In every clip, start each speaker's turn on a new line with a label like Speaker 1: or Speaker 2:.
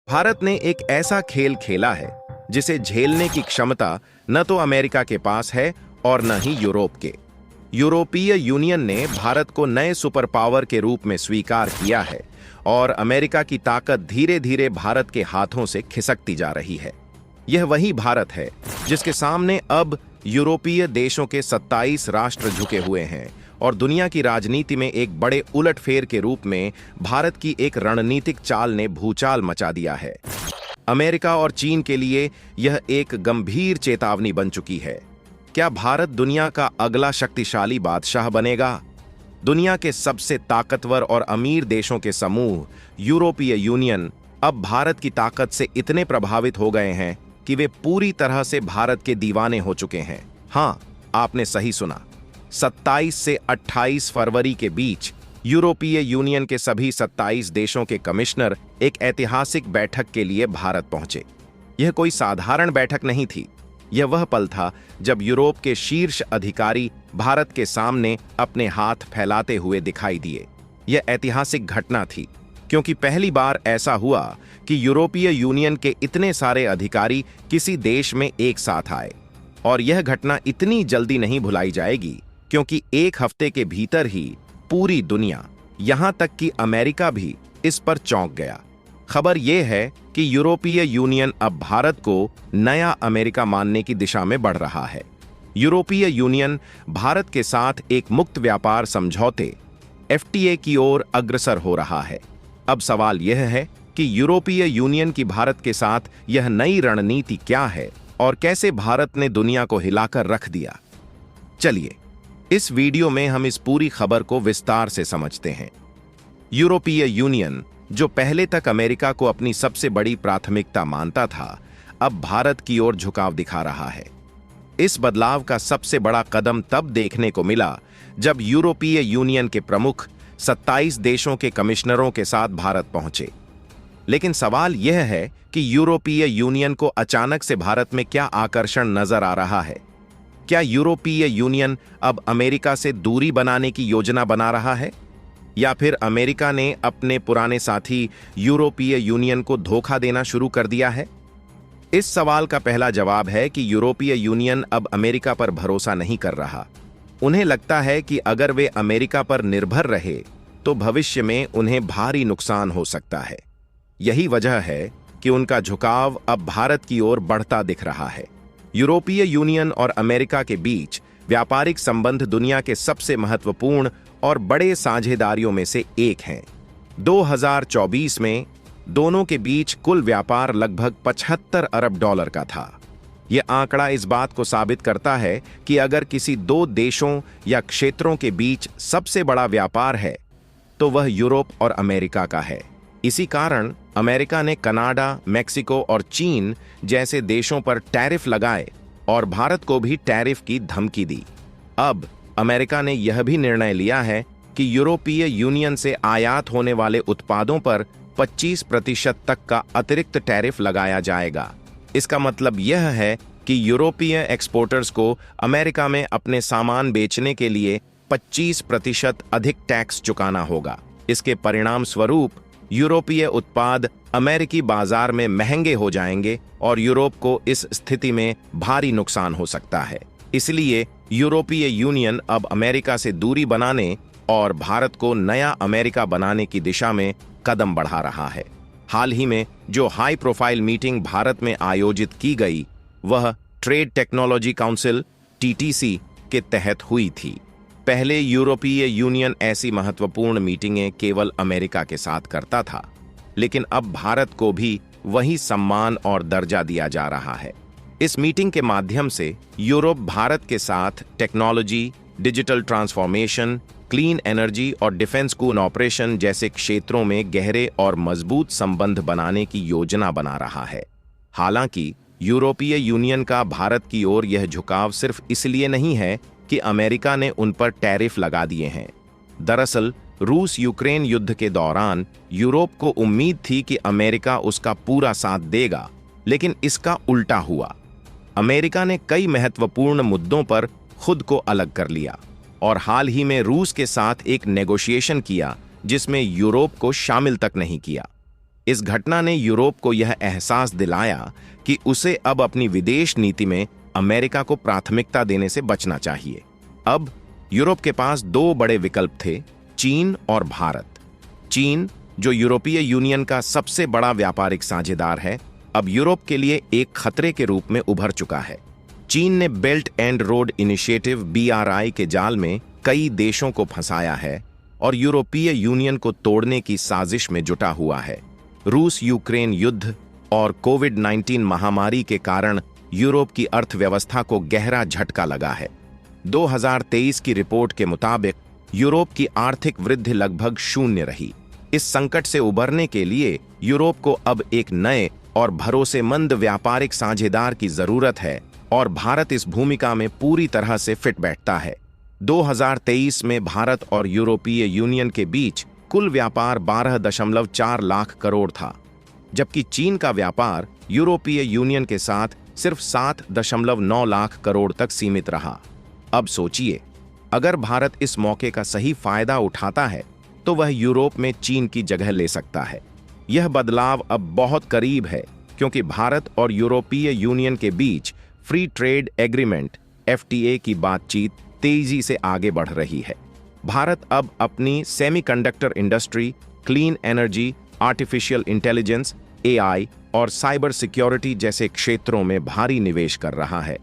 Speaker 1: भारत ने एक ऐसा खेल खेला है जिसे झेलने की क्षमता न तो अमेरिका के पास है और न ही यूरोप के। यूरोपीय यूनियन ने भारत को नए सुपर पावर के रूप में स्वीकार किया है और अमेरिका की ताकत धीरे धीरे भारत के हाथों से खिसकती जा रही है। यह वही भारत है जिसके सामने अब यूरोपीय देशों के 27 राष्ट्र झुके हुए हैं और दुनिया की राजनीति में एक बड़े उलटफेर के रूप में भारत की एक रणनीतिक चाल ने भूचाल मचा दिया है। अमेरिका और चीन के लिए यह एक गंभीर चेतावनी बन चुकी है। क्या भारत दुनिया का अगला शक्तिशाली बादशाह बनेगा? दुनिया के सबसे ताकतवर और अमीर देशों के समूह यूरोपीय यूनियन अब भारत की ताकत से इतने प्रभावित हो गए हैं कि वे पूरी तरह से भारत के दीवाने हो चुके हैं। हाँ, आपने सही सुना। 27 से 28 फरवरी के बीच यूरोपीय यूनियन के सभी 27 देशों के कमिश्नर एक ऐतिहासिक बैठक के लिए भारत पहुंचे। यह कोई साधारण बैठक नहीं थी। यह वह पल था जब यूरोप के शीर्ष अधिकारी भारत के सामने अपने हाथ फैलाते हुए दिखाई दिए। यह ऐतिहासिक घटना थी क्योंकि पहली बार ऐसा हुआ कि यूरोपीय यूनियन के इतने सारे अधिकारी किसी देश में एक साथ आए। और यह घटना इतनी जल्दी नहीं भुलाई जाएगी क्योंकि एक हफ्ते के भीतर ही पूरी दुनिया, यहां तक कि अमेरिका भी इस पर चौंक गया। खबर यह है कि यूरोपीय यूनियन अब भारत को नया अमेरिका मानने की दिशा में बढ़ रहा है। यूरोपीय यूनियन भारत के साथ एक मुक्त व्यापार समझौते FTA की ओर अग्रसर हो रहा है। अब सवाल यह है कि यूरोपीय यूनियन की भारत के साथ यह नई रणनीति क्या है और कैसे भारत ने दुनिया को हिलाकर रख दिया। चलिए इस वीडियो में हम इस पूरी खबर को विस्तार से समझते हैं। यूरोपीय यूनियन, जो पहले तक अमेरिका को अपनी सबसे बड़ी प्राथमिकता मानता था, अब भारत की ओर झुकाव दिखा रहा है। इस बदलाव का सबसे बड़ा कदम तब देखने को मिला जब यूरोपीय यूनियन के प्रमुख 27 देशों के कमिश्नरों के साथ भारत पहुंचे। लेकिन सवाल यह है कि यूरोपीय यूनियन को अचानक से भारत में क्या आकर्षण नजर आ रहा है? क्या यूरोपीय यूनियन अब अमेरिका से दूरी बनाने की योजना बना रहा है, या फिर अमेरिका ने अपने पुराने साथी यूरोपीय यूनियन को धोखा देना शुरू कर दिया है? इस सवाल का पहला जवाब है कि यूरोपीय यूनियन अब अमेरिका पर भरोसा नहीं कर रहा। उन्हें लगता है कि अगर वे अमेरिका पर निर्भर रहे तो भविष्य में उन्हें भारी नुकसान हो सकता है। यही वजह है कि उनका झुकाव अब भारत की ओर बढ़ता दिख रहा है। यूरोपीय यूनियन और अमेरिका के बीच व्यापारिक संबंध दुनिया के सबसे महत्वपूर्ण और बड़े साझेदारियों में से एक हैं। 2024 में दोनों के बीच कुल व्यापार लगभग $75 अरब का था। यह आंकड़ा इस बात को साबित करता है कि अगर किसी दो देशों या क्षेत्रों के बीच सबसे बड़ा व्यापार है तो वह यूरोप और अमेरिका का है। इसी कारण अमेरिका ने कनाडा, मेक्सिको और चीन जैसे देशों पर टैरिफ लगाए और भारत को भी टैरिफ की धमकी दी। अब अमेरिका ने यह भी निर्णय लिया है कि यूरोपीय यूनियन से आयात होने वाले उत्पादों पर 25% तक का अतिरिक्त टैरिफ लगाया जाएगा। इसका मतलब यह है कि यूरोपीय एक्सपोर्टर्स को अमेरिका में अपने सामान बेचने के लिए 25% अधिक टैक्स चुकाना होगा। इसके परिणाम स्वरूप यूरोपीय उत्पाद अमेरिकी बाजार में महंगे हो जाएंगे और यूरोप को इस स्थिति में भारी नुकसान हो सकता है। इसलिए यूरोपीय यूनियन अब अमेरिका से दूरी बनाने और भारत को नया अमेरिका बनाने की दिशा में कदम बढ़ा रहा है। हाल ही में जो हाई प्रोफाइल मीटिंग भारत में आयोजित की गई, वह ट्रेड टेक्नोलॉजी काउंसिल TTC के तहत हुई थी। पहले यूरोपीय यूनियन ऐसी महत्वपूर्ण मीटिंगें केवल अमेरिका के साथ करता था, लेकिन अब भारत को भी वही सम्मान और दर्जा दिया जा रहा है। इस मीटिंग के माध्यम से यूरोप भारत के साथ technology, digital transformation, clean energy और डिफेंस कोऑपरेशन जैसे क्षेत्रों में गहरे और मजबूत संबंध बनाने की योजना बना रहा है। हालांकि यूरोपीय यूनियन का भारत की ओर यह झुकाव सिर्फ इसलिए नहीं है कि अमेरिका ने उन पर टैरिफ लगा दिए हैं। दरअसल रूस यूक्रेन युद्ध के दौरान यूरोप को उम्मीद थी कि अमेरिका उसका पूरा साथ देगा, लेकिन इसका उल्टा हुआ। अमेरिका ने कई महत्वपूर्ण मुद्दों पर खुद को अलग कर लिया और हाल ही में रूस के साथ एक नेगोशिएशन किया जिसमें यूरोप को शामिल तक नहीं किया। इस घटना ने यूरोप को यह एहसास दिलाया कि उसे अब अपनी विदेश नीति में अमेरिका को प्राथमिकता देने से बचना चाहिए। अब यूरोप के पास दो बड़े विकल्प थे, चीन और भारत। चीन, जो यूरोपीय यूनियन का सबसे बड़ा व्यापारिक साझेदार है, अब यूरोप के लिए एक खतरे के रूप में उभर चुका है। चीन ने belt and road initiative BRI के जाल में कई देशों को फंसाया है और यूरोपीय यूनियन को तोड़ने की साजिश में जुटा हुआ है। रूस यूक्रेन युद्ध और कोविड-19 महामारी के कारण यूरोप की अर्थव्यवस्था को गहरा झटका लगा है। 2023 की रिपोर्ट के मुताबिक यूरोप की आर्थिक वृद्धि लगभग शून्य रही। इस संकट से उबरने के लिए यूरोप को अब एक नए और भरोसेमंद व्यापारिक साझेदार की जरूरत है और भारत इस भूमिका में पूरी तरह से फिट बैठता है। 2023 में भारत और यूरोपीय यूनियन के बीच कुल व्यापार 12.4 लाख करोड़ था, जबकि चीन का व्यापार यूरोपीय यूनियन के साथ सिर्फ 7.9 लाख करोड़ तक सीमित रहा। अब सोचिए, अगर भारत इस मौके का सही फायदा उठाता है तो वह यूरोप में चीन की जगह ले सकता है। यह बदलाव अब बहुत करीब है क्योंकि भारत और यूरोपीय यूनियन के बीच फ्री ट्रेड एग्रीमेंट FTA की बातचीत तेजी से आगे बढ़ रही है। भारत अब अपनी semiconductor industry, clean energy, artificial intelligence, AI और साइबर सिक्योरिटी जैसे क्षेत्रों में भारी निवेश कर रहा है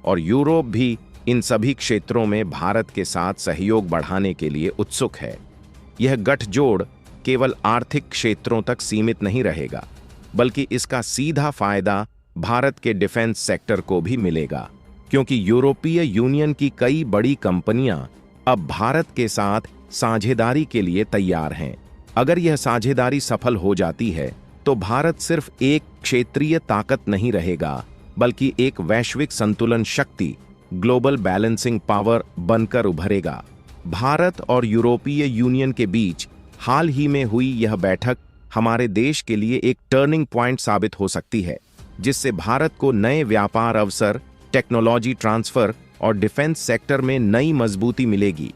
Speaker 1: और यूरोप भी इन सभी क्षेत्रों में भारत के साथ सहयोग बढ़ाने के लिए उत्सुक है। यह गठजोड़ केवल आर्थिक क्षेत्रों तक सीमित नहीं रहेगा, बल्कि इसका सीधा फायदा भारत के डिफेंस सेक्टर को भी मिलेगा, क्योंकि यूरोपीय यूनियन की कई बड़ी कंपनियां अब भारत के साथ साझेदारी के लिए तैयार हैं। अगर यह साझेदारी सफल हो जाती है तो भारत सिर्फ एक क्षेत्रीय ताकत नहीं रहेगा, बल्कि एक वैश्विक संतुलन शक्ति, ग्लोबल बैलेंसिंग पावर बनकर उभरेगा। भारत और यूरोपीय यूनियन के बीच हाल ही में हुई यह बैठक हमारे देश के लिए एक टर्निंग पॉइंट साबित हो सकती है, जिससे भारत को नए व्यापार अवसर, टेक्नोलॉजी ट्रांसफर और डिफेंस सेक्टर में नई मजबूती मिलेगी।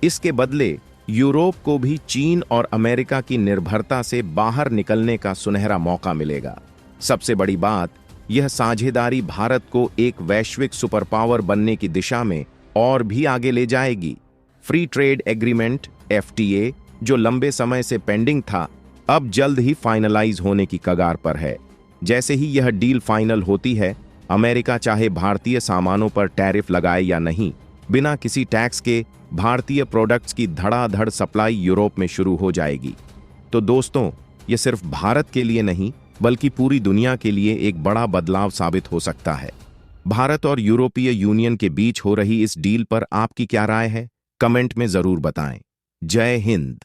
Speaker 1: इसके बदले यूरोप को भी चीन और अमेरिका की निर्भरता से बाहर निकलने का सुनहरा मौका मिलेगा। सबसे बड़ी बात, यह साझेदारी भारत को एक वैश्विक सुपर पावर बनने की दिशा में और भी आगे ले जाएगी। फ्री ट्रेड एग्रीमेंट FTA, जो लंबे समय से पेंडिंग था, अब जल्द ही फाइनलाइज होने की कगार पर है। जैसे ही यह डील फाइनल होती है, अमेरिका चाहे भारतीय सामानों पर टैरिफ लगाए या नहीं, बिना किसी टैक्स के भारतीय प्रोडक्ट्स की धड़ाधड़ सप्लाई यूरोप में शुरू हो जाएगी। तो दोस्तों, यह सिर्फ भारत के लिए नहीं, बल्कि पूरी दुनिया के लिए एक बड़ा बदलाव साबित हो सकता है। भारत और यूरोपीय यूनियन के बीच हो रही इस डील पर आपकी क्या राय है? कमेंट में जरूर बताएं। जय हिंद।